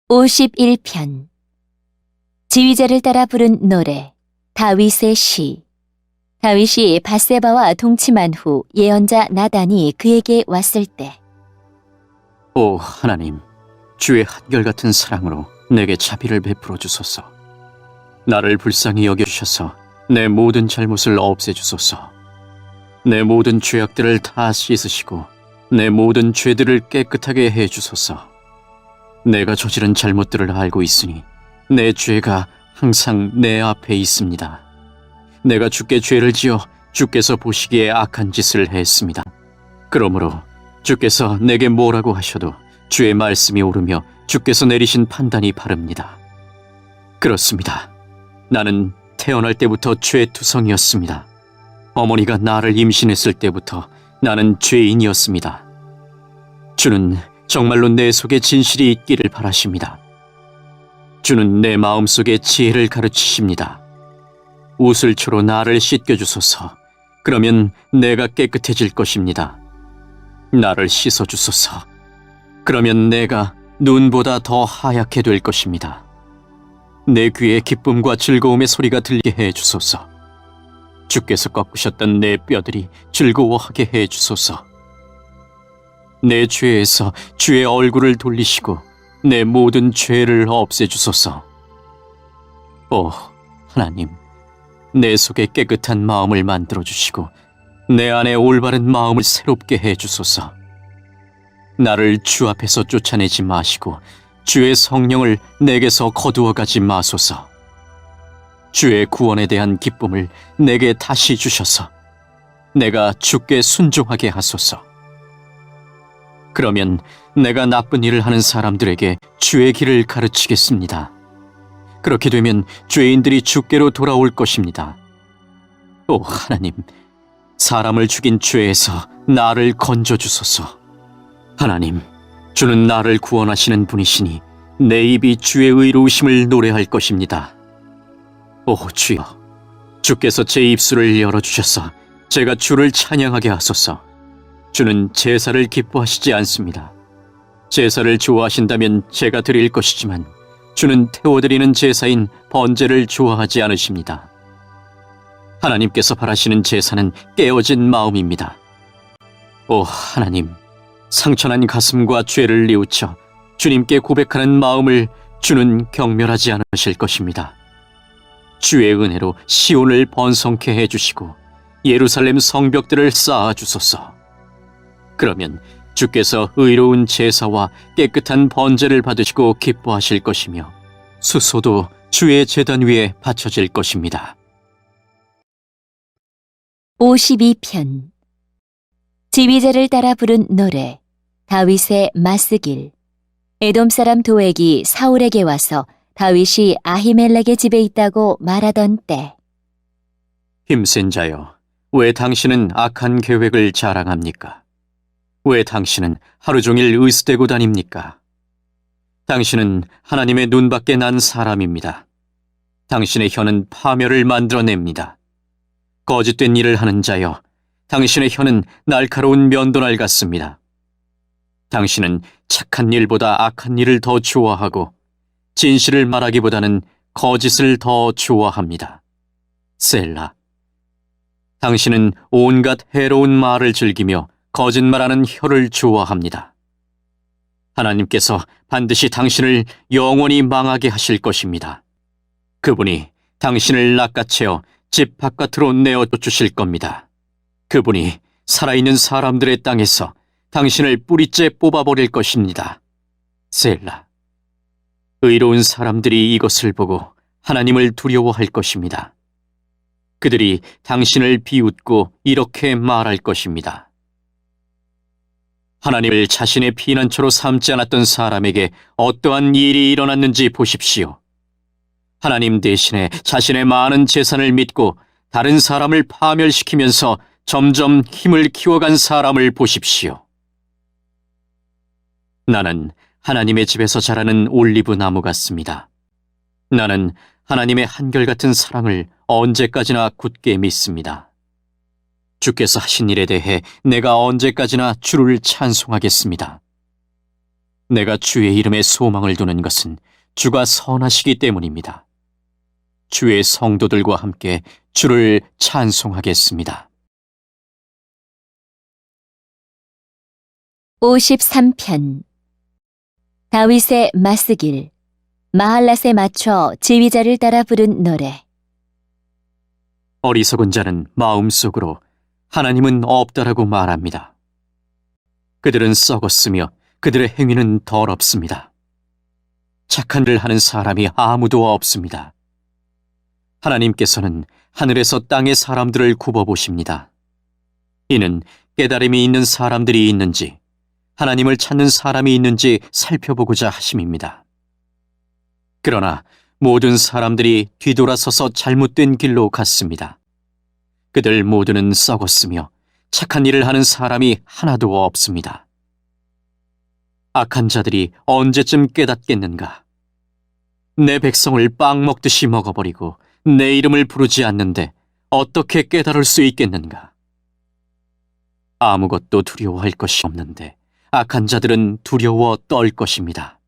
51편 지휘자를 따라 부른 노래 다윗의 시. 다윗이 밧세바와 동침한 후 예언자 나단이 그에게 왔을 때, 오 하나님, 주의 한결같은 사랑으로 내게 자비를 베풀어 주소서. 나를 불쌍히 여겨주셔서 내 모든 잘못을 없애주소서. 내 모든 죄악들을 다 씻으시고 내 모든 죄들을 깨끗하게 해주소서. 내가 저지른 잘못들을 알고 있으니 내 죄가 항상 내 앞에 있습니다. 내가 주께 죄를 지어 주께서 보시기에 악한 짓을 했습니다. 그러므로 주께서 내게 뭐라고 하셔도 주의 말씀이 옳으며 주께서 내리신 판단이 바릅니다. 그렇습니다. 나는 태어날 때부터 죄투성이었습니다. 어머니가 나를 임신했을 때부터 나는 죄인이었습니다. 주는 정말로 내 속에 진실이 있기를 바라십니다. 주는 내 마음속에 지혜를 가르치십니다. 우슬초로 나를 씻겨주소서. 그러면 내가 깨끗해질 것입니다. 나를 씻어주소서. 그러면 내가 눈보다 더 하얗게 될 것입니다. 내 귀에 기쁨과 즐거움의 소리가 들리게 해주소서. 주께서 꺾으셨던 내 뼈들이 즐거워하게 해주소서. 내 죄에서 주의 얼굴을 돌리시고 내 모든 죄를 없애주소서. 오 하나님, 내 속에 깨끗한 마음을 만들어주시고 내 안에 올바른 마음을 새롭게 해주소서. 나를 주 앞에서 쫓아내지 마시고 주의 성령을 내게서 거두어가지 마소서. 주의 구원에 대한 기쁨을 내게 다시 주셔서 내가 주께 순종하게 하소서. 그러면 내가 나쁜 일을 하는 사람들에게 주의 길을 가르치겠습니다. 그렇게 되면 죄인들이 주께로 돌아올 것입니다. 오 하나님, 사람을 죽인 죄에서 나를 건져주소서. 하나님, 주는 나를 구원하시는 분이시니 내 입이 주의 의로우심을 노래할 것입니다. 오 주여, 주께서 제 입술을 열어주셔서 제가 주를 찬양하게 하소서. 주는 제사를 기뻐하시지 않습니다. 제사를 좋아하신다면 제가 드릴 것이지만 주는 태워드리는 제사인 번제를 좋아하지 않으십니다. 하나님께서 바라시는 제사는 깨어진 마음입니다. 오 하나님, 상처난 가슴과 죄를 뉘우쳐 주님께 고백하는 마음을 주는 경멸하지 않으실 것입니다. 주의 은혜로 시온을 번성케 해주시고 예루살렘 성벽들을 쌓아주소서. 그러면 주께서 의로운 제사와 깨끗한 번제를 받으시고 기뻐하실 것이며 수소도 주의 제단 위에 바쳐질 것입니다. 52편 지휘자를 따라 부른 노래 다윗의 마스길. 에돔 사람 도액이 사울에게 와서 다윗이 아히멜렉의 집에 있다고 말하던 때, 힘센 자여, 왜 당신은 악한 계획을 자랑합니까? 왜 당신은 하루 종일 의스대고 다닙니까? 당신은 하나님의 눈밖에 난 사람입니다. 당신의 혀는 파멸을 만들어냅니다. 거짓된 일을 하는 자여, 당신의 혀는 날카로운 면도날 같습니다. 당신은 착한 일보다 악한 일을 더 좋아하고 진실을 말하기보다는 거짓을 더 좋아합니다. 셀라. 당신은 온갖 해로운 말을 즐기며 거짓말하는 혀를 좋아합니다. 하나님께서 반드시 당신을 영원히 망하게 하실 것입니다. 그분이 당신을 낚아채어 집 바깥으로 내어 쫓으실 겁니다. 그분이 살아있는 사람들의 땅에서 당신을 뿌리째 뽑아버릴 것입니다. 셀라. 의로운 사람들이 이것을 보고 하나님을 두려워할 것입니다. 그들이 당신을 비웃고 이렇게 말할 것입니다. 하나님을 자신의 피난처로 삼지 않았던 사람에게 어떠한 일이 일어났는지 보십시오. 하나님 대신에 자신의 많은 재산을 믿고 다른 사람을 파멸시키면서 점점 힘을 키워간 사람을 보십시오. 나는 하나님의 집에서 자라는 올리브 나무 같습니다. 나는 하나님의 한결같은 사랑을 언제까지나 굳게 믿습니다. 주께서 하신 일에 대해 내가 언제까지나 주를 찬송하겠습니다. 내가 주의 이름에 소망을 두는 것은 주가 선하시기 때문입니다. 주의 성도들과 함께 주를 찬송하겠습니다. 53편 다윗의 마스길 마할랏에 맞춰 지휘자를 따라 부른 노래. 어리석은 자는 마음속으로 하나님은 없다라고 말합니다. 그들은 썩었으며 그들의 행위는 더럽습니다. 착한 일을 하는 사람이 아무도 없습니다. 하나님께서는 하늘에서 땅의 사람들을 굽어보십니다. 이는 깨달음이 있는 사람들이 있는지 하나님을 찾는 사람이 있는지 살펴보고자 하심입니다. 그러나 모든 사람들이 뒤돌아서서 잘못된 길로 갔습니다. 그들 모두는 썩었으며 착한 일을 하는 사람이 하나도 없습니다. 악한 자들이 언제쯤 깨닫겠는가? 내 백성을 빵 먹듯이 먹어버리고 내 이름을 부르지 않는데 어떻게 깨달을 수 있겠는가? 아무것도 두려워할 것이 없는데 악한 자들은 두려워 떨 것입니다.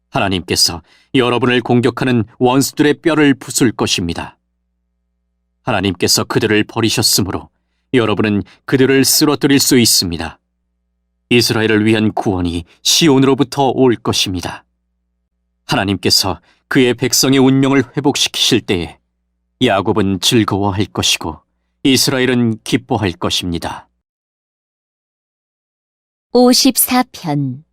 하나님께서 여러분을 공격하는 원수들의 뼈를 부술 것입니다. 하나님께서 그들을 버리셨으므로 여러분은 그들을 쓰러뜨릴 수 있습니다. 이스라엘을 위한 구원이 시온으로부터 올 것입니다. 하나님께서 그의 백성의 운명을 회복시키실 때에 야곱은 즐거워할 것이고 이스라엘은 기뻐할 것입니다. 54편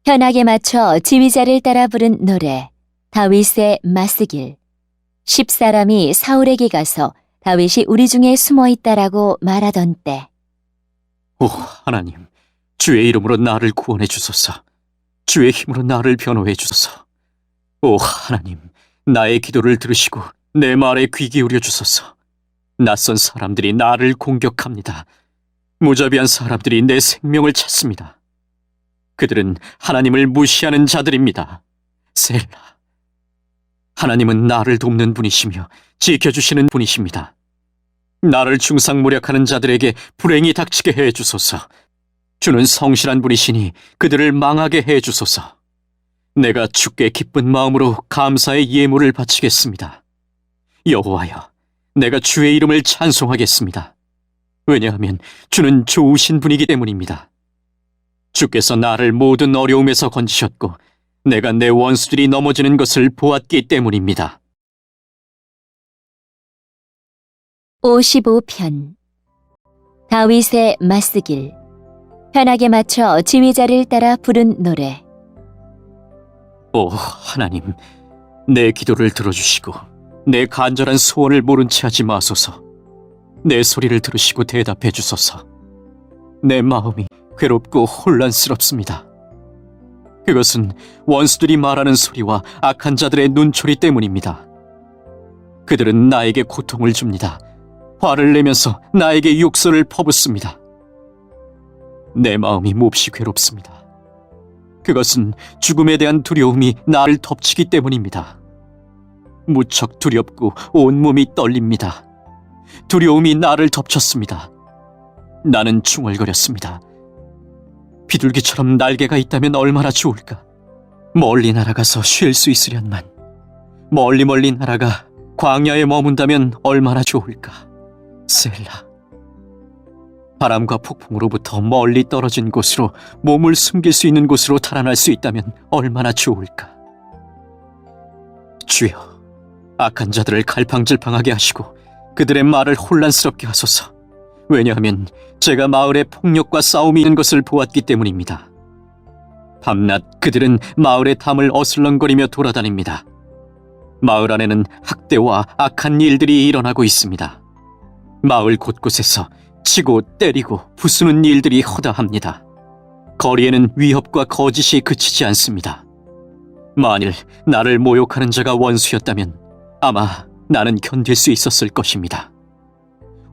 현악에 맞춰 지휘자를 따라 부른 노래. 다윗의 마스길 10사람이 사울에게 가서 다윗이 우리 중에 숨어 있다라고 말하던 때. 오 하나님, 주의 이름으로 나를 구원해 주소서. 주의 힘으로 나를 변호해 주소서. 오 하나님, 나의 기도를 들으시고 내 말에 귀 기울여 주소서. 낯선 사람들이 나를 공격합니다. 무자비한 사람들이 내 생명을 찾습니다. 그들은 하나님을 무시하는 자들입니다. 셀라. 하나님은 나를 돕는 분이시며 지켜주시는 분이십니다. 나를 중상모략하는 자들에게 불행이 닥치게 해 주소서. 주는 성실한 분이시니 그들을 망하게 해 주소서. 내가 주께 기쁜 마음으로 감사의 예물을 바치겠습니다. 여호와여, 내가 주의 이름을 찬송하겠습니다. 왜냐하면 주는 좋으신 분이기 때문입니다. 주께서 나를 모든 어려움에서 건지셨고 내가 내 원수들이 넘어지는 것을 보았기 때문입니다. 55편 다윗의 마스길 현악에 맞춰 지휘자를 따라 부른 노래. 오 하나님, 내 기도를 들어주시고 내 간절한 소원을 모른 채 하지 마소서. 내 소리를 들으시고 대답해 주소서. 내 마음이 괴롭고 혼란스럽습니다. 그것은 원수들이 말하는 소리와 악한 자들의 눈초리 때문입니다. 그들은 나에게 고통을 줍니다. 화를 내면서 나에게 욕설을 퍼붓습니다. 내 마음이 몹시 괴롭습니다. 그것은 죽음에 대한 두려움이 나를 덮치기 때문입니다. 무척 두렵고 온몸이 떨립니다. 두려움이 나를 덮쳤습니다. 나는 중얼거렸습니다. 비둘기처럼 날개가 있다면 얼마나 좋을까. 멀리 날아가서 쉴 수 있으련만. 멀리 날아가 광야에 머문다면 얼마나 좋을까. 셀라. 바람과 폭풍으로부터 멀리 떨어진 곳으로 몸을 숨길 수 있는 곳으로 달아날 수 있다면 얼마나 좋을까. 주여, 악한 자들을 갈팡질팡하게 하시고 그들의 말을 혼란스럽게 하소서. 왜냐하면 제가 마을에 폭력과 싸움이 있는 것을 보았기 때문입니다. 밤낮 그들은 마을의 담을 어슬렁거리며 돌아다닙니다. 마을 안에는 학대와 악한 일들이 일어나고 있습니다. 마을 곳곳에서 치고 때리고 부수는 일들이 허다합니다. 거리에는 위협과 거짓이 그치지 않습니다. 만일 나를 모욕하는 자가 원수였다면 아마 나는 견딜 수 있었을 것입니다.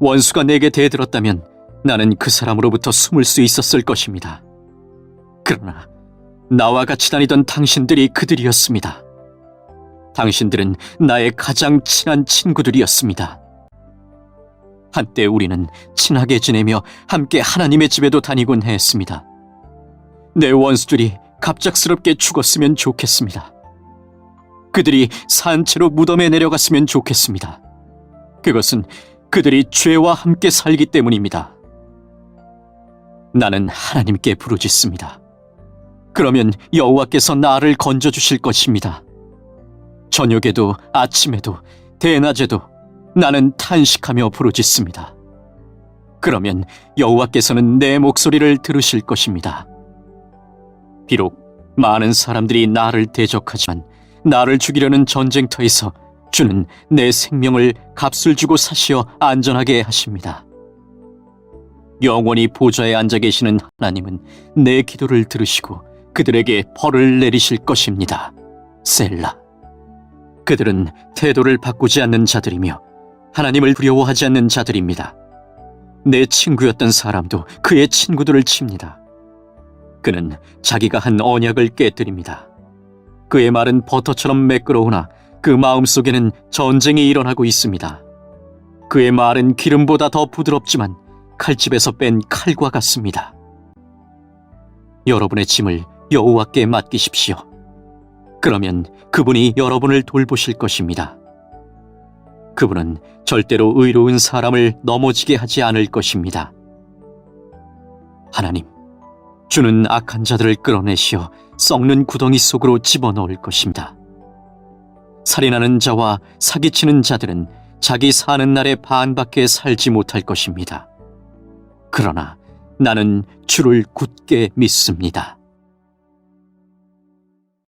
원수가 내게 대들었다면 나는 그 사람으로부터 숨을 수 있었을 것입니다. 그러나 나와 같이 다니던 당신들이 그들이었습니다. 당신들은 나의 가장 친한 친구들이었습니다. 한때 우리는 친하게 지내며 함께 하나님의 집에도 다니곤 했습니다. 내 원수들이 갑작스럽게 죽었으면 좋겠습니다. 그들이 산채로 무덤에 내려갔으면 좋겠습니다. 그것은 그들이 죄와 함께 살기 때문입니다. 나는 하나님께 부르짖습니다. 그러면 여호와께서 나를 건져주실 것입니다. 저녁에도 아침에도 대낮에도 나는 탄식하며 부르짖습니다. 그러면 여호와께서는 내 목소리를 들으실 것입니다. 비록 많은 사람들이 나를 대적하지만 나를 죽이려는 전쟁터에서 주는 내 생명을 값을 주고 사시어 안전하게 하십니다. 영원히 보좌에 앉아 계시는 하나님은 내 기도를 들으시고 그들에게 벌을 내리실 것입니다. 셀라. 그들은 태도를 바꾸지 않는 자들이며 하나님을 두려워하지 않는 자들입니다. 내 친구였던 사람도 그의 친구들을 칩니다. 그는 자기가 한 언약을 깨뜨립니다. 그의 말은 버터처럼 매끄러우나 그 마음속에는 전쟁이 일어나고 있습니다. 그의 말은 기름보다 더 부드럽지만 칼집에서 뺀 칼과 같습니다. 여러분의 짐을 여호와께 맡기십시오. 그러면 그분이 여러분을 돌보실 것입니다. 그분은 절대로 의로운 사람을 넘어지게 하지 않을 것입니다. 하나님, 주는 악한 자들을 끌어내시어 썩는 구덩이 속으로 집어넣을 것입니다. 살인하는 자와 사기치는 자들은 자기 사는 날의 반밖에 살지 못할 것입니다. 그러나 나는 주를 굳게 믿습니다.